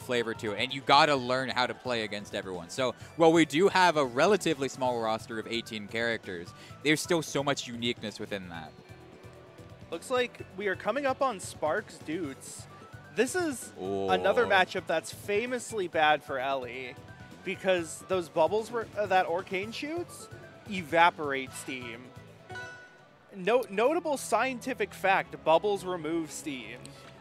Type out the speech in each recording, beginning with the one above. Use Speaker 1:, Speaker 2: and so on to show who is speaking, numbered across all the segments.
Speaker 1: flavor to it, and you got to learn how to play against everyone. So while we do have a relatively small roster of 18 characters, there's still so much uniqueness within that.
Speaker 2: Looks like we are coming up on Sparx Doots. This is another matchup that's famously bad for Ellie because those bubbles that Orcane shoots evaporate steam. Notable scientific fact, bubbles remove steam.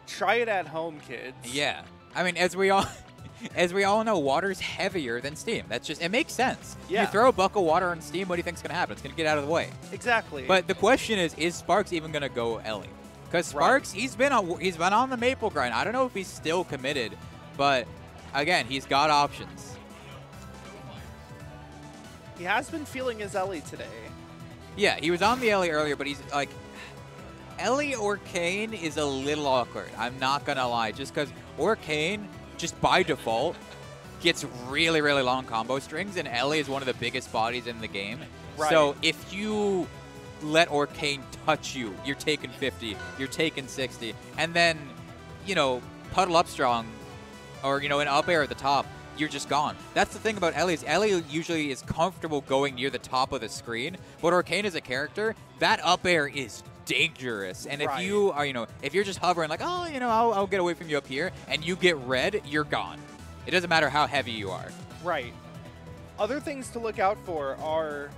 Speaker 2: Try it at home, kids.
Speaker 1: Yeah. I mean, as we all know, water's heavier than steam. That's just, it makes sense.
Speaker 2: Yeah.
Speaker 1: You throw a bucket of water on steam, what do you think's going to happen? It's going to get out of the way.
Speaker 2: Exactly.
Speaker 1: But the question is Sparx even going to go Ellie? Because Sparx, he's been on the Maypul grind. I don't know if he's still committed, but again, he's got options.
Speaker 2: He has been feeling his Ellie today.
Speaker 1: Yeah, he was on the Ellie earlier, but he's like, Ellie Orcane is a little awkward. I'm not going to lie, just because Orcane, just by default, gets really, really long combo strings, and Ellie is one of the biggest bodies in the game.
Speaker 2: Right.
Speaker 1: So if you let Orcane touch you, you're taking 50, you're taking 60, and then, you know, puddle up strong, or, you know, an up air at the top, you're just gone. That's the thing about Ellie is Ellie usually is comfortable going near the top of the screen, but Orcane as a character, that up air is dangerous. And if you are, you know, if you're just hovering like, oh, you know, I'll get away from you up here, and you get red, you're gone. It doesn't matter how heavy you are.
Speaker 2: Right. Other things to look out for are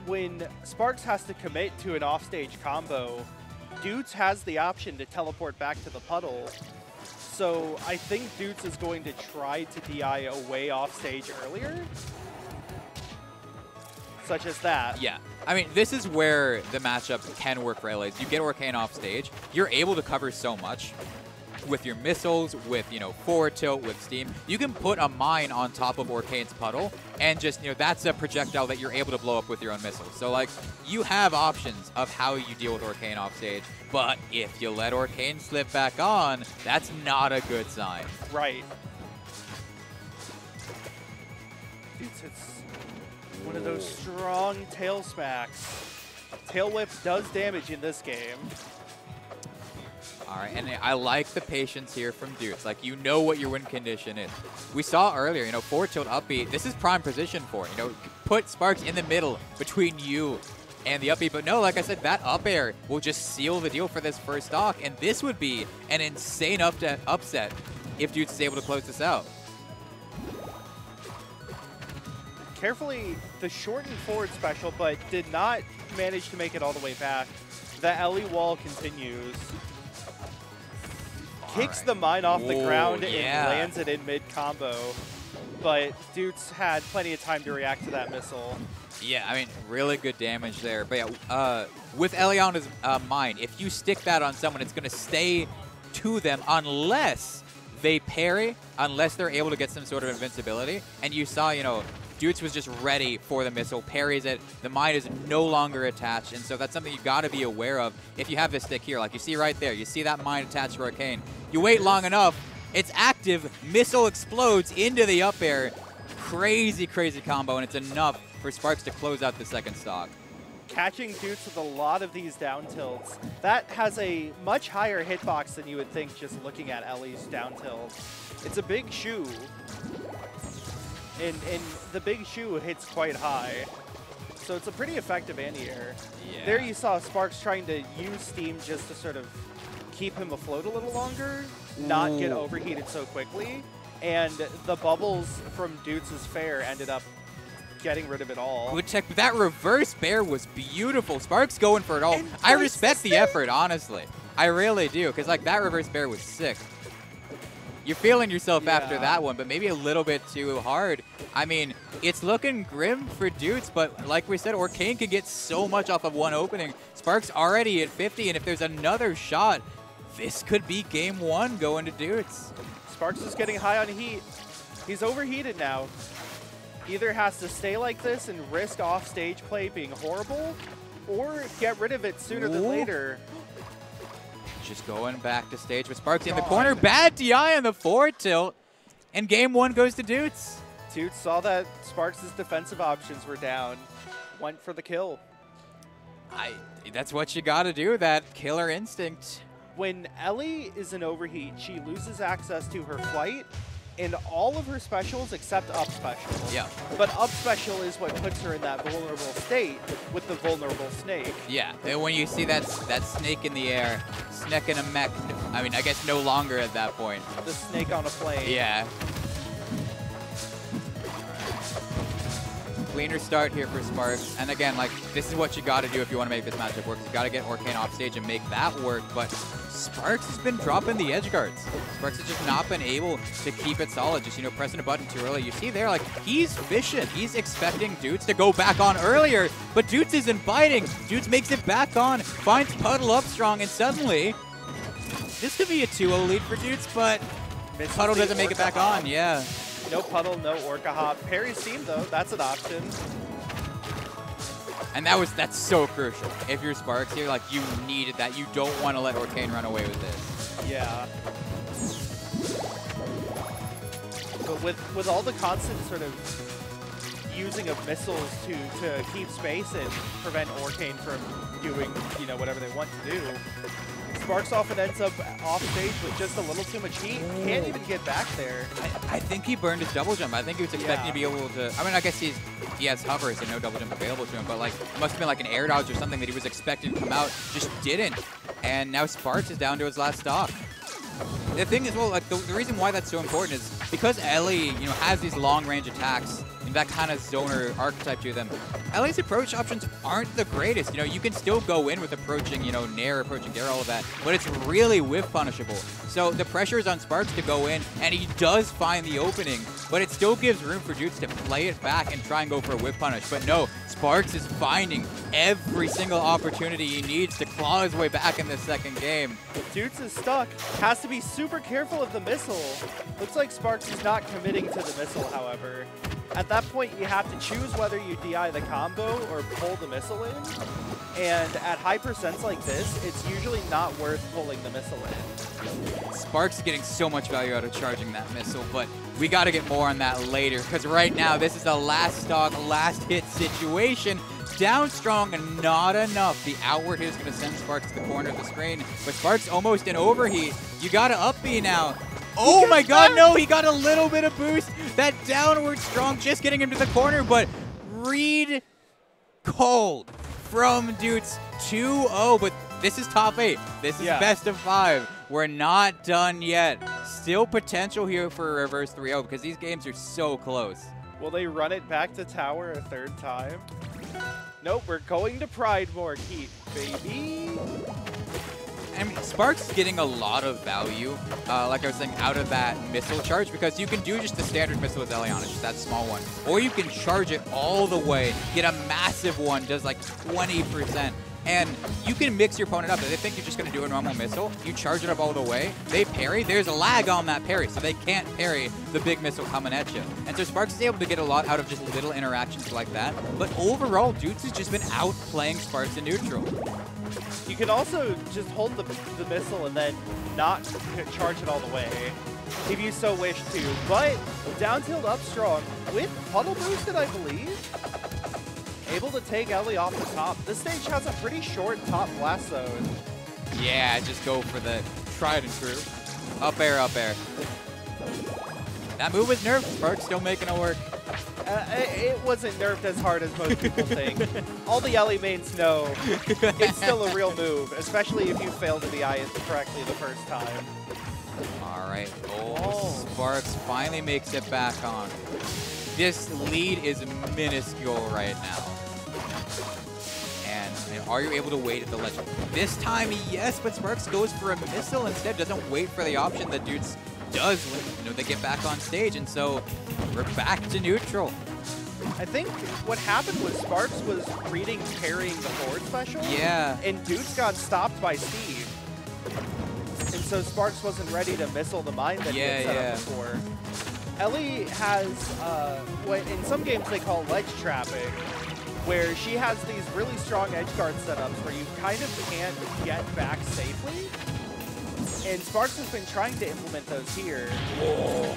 Speaker 2: when Sparx has to commit to an offstage combo, Doots has the option to teleport back to the puddle. So I think Doots is going to try to DI away offstage earlier. Such as that.
Speaker 1: Yeah. I mean, this is where the matchup can work for LA. You get Orcane off stage, you're able to cover so much with your missiles, with, you know, forward tilt, with steam. You can put a mine on top of Orcane's puddle, and just, you know, that's a projectile that you're able to blow up with your own missiles. So, like, you have options of how you deal with Orcane off stage, but if you let Orcane slip back on, that's not a good sign.
Speaker 2: Right. Doots hits one of those strong tail smacks. Tail whip does damage in this game.
Speaker 1: All right, and I like the patience here from Doots. Like, you know what your win condition is. We saw earlier, you know, forward tilt upbeat. This is prime position for it. You know, put Sparx in the middle between you and the upbeat. But no, like I said, that up air will just seal the deal for this first stock. And this would be an insane upset if Doots is able to close this out.
Speaker 2: Carefully, the shortened forward special, but did not manage to make it all the way back. The Ellie wall continues. Kicks the mine off the ground and lands it in mid-combo. But Doots had plenty of time to react to that missile.
Speaker 1: Yeah, I mean, really good damage there. But yeah, with Elliana's mine, if you stick that on someone, it's going to stay to them unless they parry, unless they're able to get some sort of invincibility. And you saw, you know, Doots was just ready for the missile, parries it, the mine is no longer attached, and so that's something you've got to be aware of if you have this stick here. Like you see right there, you see that mine attached to Orcane. You wait long enough, it's active, missile explodes into the up air. Crazy, crazy combo, and it's enough for Sparx to close out the second stock.
Speaker 2: Catching Doots with a lot of these down tilts. That has a much higher hitbox than you would think just looking at Ellie's down tilt. It's a big shoe. And the big shoe hits quite high. So it's a pretty effective anti-air. Yeah. There you saw Sparx trying to use steam just to sort of keep him afloat a little longer, not get overheated so quickly. And the bubbles from Doots' fair ended up getting rid of it all.
Speaker 1: Good check. That reverse bear was beautiful. Sparx going for it all. I respect the effort, honestly. I really do, because like that reverse bear was sick. You're feeling yourself after that one, but maybe a little bit too hard. I mean, it's looking grim for Doots, but like we said, Orcane can get so much off of one opening. Sparx already at 50, and if there's another shot, this could be game one going to Doots.
Speaker 2: Sparx is getting high on heat. He's overheated now. Either has to stay like this and risk off-stage play being horrible, or get rid of it sooner than later.
Speaker 1: Just going back to stage with Sparx in the corner. Bad DI on the forward tilt. And game one goes to Doots.
Speaker 2: Doots saw that Sparx's defensive options were down. Went for the kill.
Speaker 1: That's what you got to do, that killer instinct.
Speaker 2: When Ellie is in overheat, she loses access to her flight in all of her specials except up special.
Speaker 1: Yeah.
Speaker 2: But up special is what puts her in that vulnerable state with the vulnerable snake.
Speaker 1: Yeah, and when you see that snake in the air, snake in a mech, I mean, I guess no longer at that point.
Speaker 2: The snake on a plane.
Speaker 1: Yeah. Cleaner start here for Sparx. And again, like, this is what you got to do if you want to make this matchup work. You got to get Orcane off stage and make that work. But Sparx has been dropping the edge guards. Sparx has just not been able to keep it solid. Just, you know, pressing a button too early. You see there, like, he's fishing. He's expecting Doots to go back on earlier. But Doots isn't biting. Doots makes it back on, finds Puddle up strong, and suddenly, this could be a 2-0 lead for Doots, but Puddle doesn't make it back on. Yeah.
Speaker 2: No Puddle, no Orca Hop. Parry Steam, though, that's an option.
Speaker 1: And that's so crucial. If you're Sparx here, like, you needed that. You don't want to let Orcane run away with this.
Speaker 2: Yeah. But with all the constant sort of using of missiles to keep space and prevent Orcane from doing, you know, whatever they want to do, Sparx often ends up off stage with just a little too much heat. Can't even get back there.
Speaker 1: I think he burned his double jump. I think he was expecting to be able to. I mean, I guess he has hover, so no double jump available to him. But like, it must have been like an air dodge or something that he was expecting to come out, just didn't. And now Sparx is down to his last stock. The thing is, well, like the reason why that's so important is because Ellie, you know, has these long range attacks and that kind of zoner archetype to them. Ellie's approach options aren't the greatest. You know, you can still go in with approaching, you know, Nair, approaching Dare, all of that, but it's really whiff punishable. So the pressure is on Sparx to go in, and he does find the opening, but it still gives room for Doots to play it back and try and go for a whiff punish. But no, Sparx is finding every single opportunity he needs to claw his way back in this second game.
Speaker 2: Doots is stuck. Has to be super careful of the missile. Looks like Sparx is not committing to the missile, however. At that point, you have to choose whether you DI the combo or pull the missile in. And at high percents like this, it's usually not worth pulling the missile in.
Speaker 1: Sparx is getting so much value out of charging that missile, but we got to get more on that later, because right now, this is a last stock, last hit situation. Down strong and not enough. The outward hit is going to send Sparx to the corner of the screen, but Sparx almost in overheat. You got to up B now. Oh my god, no, he got a little bit of boost. That downward strong just getting him to the corner, but read cold from Doots 2-0, but this is top 8. This is best of 5. We're not done yet. Still potential here for a reverse 3-0 because these games are so close.
Speaker 2: Will they run it back to tower a third time? Nope, we're going to Pride more heat, baby.
Speaker 1: I mean, Sparx is getting a lot of value, like I was saying, out of that missile charge, because you can do just the standard missile with Elliana, just that small one. Or you can charge it all the way, get a massive one, does like 20%. And you can mix your opponent up. If they think you're just going to do a normal missile, you charge it up all the way, they parry, there's a lag on that parry, so they can't parry the big missile coming at you. And so Sparx is able to get a lot out of just little interactions like that. But overall, Doots has just been outplaying Sparx in neutral.
Speaker 2: You can also just hold the missile and then not charge it all the way, if you so wish to. But down tilt up strong with Puddle boosted, I believe. Able to take Ellie off the top. This stage has a pretty short top blast zone.
Speaker 1: Yeah, just go for the tried and true. Up air, up air. That move was nerfed. Sparx still making it work.
Speaker 2: It wasn't nerfed as hard as most people think. All the Ellie mains know it's still a real move, especially if you fail to DI it correctly the first time.
Speaker 1: All right. Oh, Sparx finally makes it back on. This lead is minuscule right now. And are you able to wait at the ledge? This time, yes, but Sparx goes for a missile instead. Doesn't wait for the option that Doots does when, you know, they get back on stage. And so we're back to neutral.
Speaker 2: I think what happened was Sparx was reading parrying the forward special.
Speaker 1: Yeah.
Speaker 2: And Doots got stopped by Steve. And so Sparx wasn't ready to missile the mine that he had set up before. Ellie has what in some games they call ledge trapping, where she has these really strong edge guard setups where you kind of can't get back safely. And Sparx has been trying to implement those here.
Speaker 1: Oh.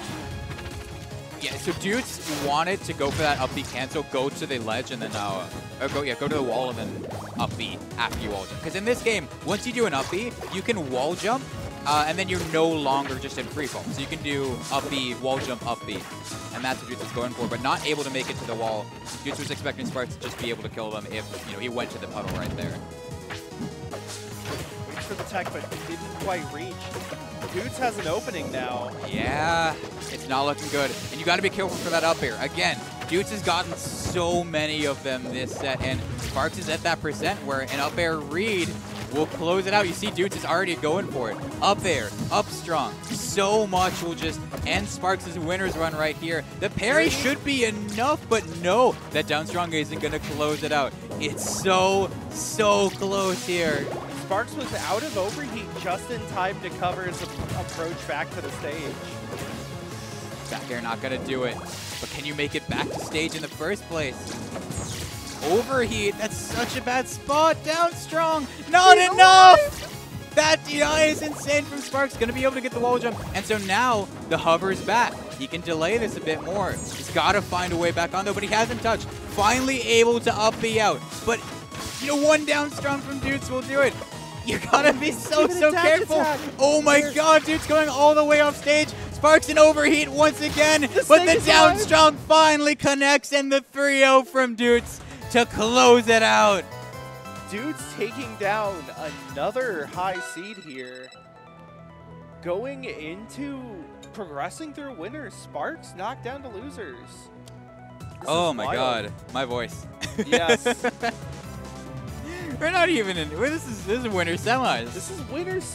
Speaker 1: Yeah, so Doots wanted to go for that up B cancel, go to the ledge, and then go to the wall and then up B after you wall jump. Because in this game, once you do an up B, you can wall jump and then you're no longer just in free fall. So you can do up B, wall jump, up B. And that's what Doots is going for, but not able to make it to the wall. Doots was expecting Sparx to just be able to kill them if, you know, he went to the puddle right there.
Speaker 2: Reach for the tech, but didn't quite reach. Doots has an opening now.
Speaker 1: Yeah, it's not looking good. And you got to be careful for that up air. Again, Doots has gotten so many of them this set, and Sparx is at that percent where an up air read will close it out. You see Doots is already going for it. Up air, up strong. So much will just end Sparx's winner's run right here. The parry should be enough, but no, that down strong isn't going to close it out. It's so close here.
Speaker 2: Sparx was out of overheat just in time to cover his approach back to the stage.
Speaker 1: Back air not going to do it, but can you make it back to stage in the first place? Overheat, that's such a bad spot. Down strong, not enough! That DI is insane from Sparx. Going to be able to get the wall jump. And so now the hover's back. He can delay this a bit more. He's got to find a way back on though, but he hasn't touched. Finally able to up B out. But, you know, one down strong from Doots will do it. You gotta be so careful. Oh my god, Doots going all the way off stage. Sparx in overheat once again, but the down strong finally connects, and the 3-0 from Doots to close it out.
Speaker 2: Doots taking down another high seed here. Going into progressing through winners, Sparx knocked down to losers.
Speaker 1: Oh my god, my voice.
Speaker 2: Yes.
Speaker 1: We're not even in. This is winner semis.
Speaker 2: This is winner semis.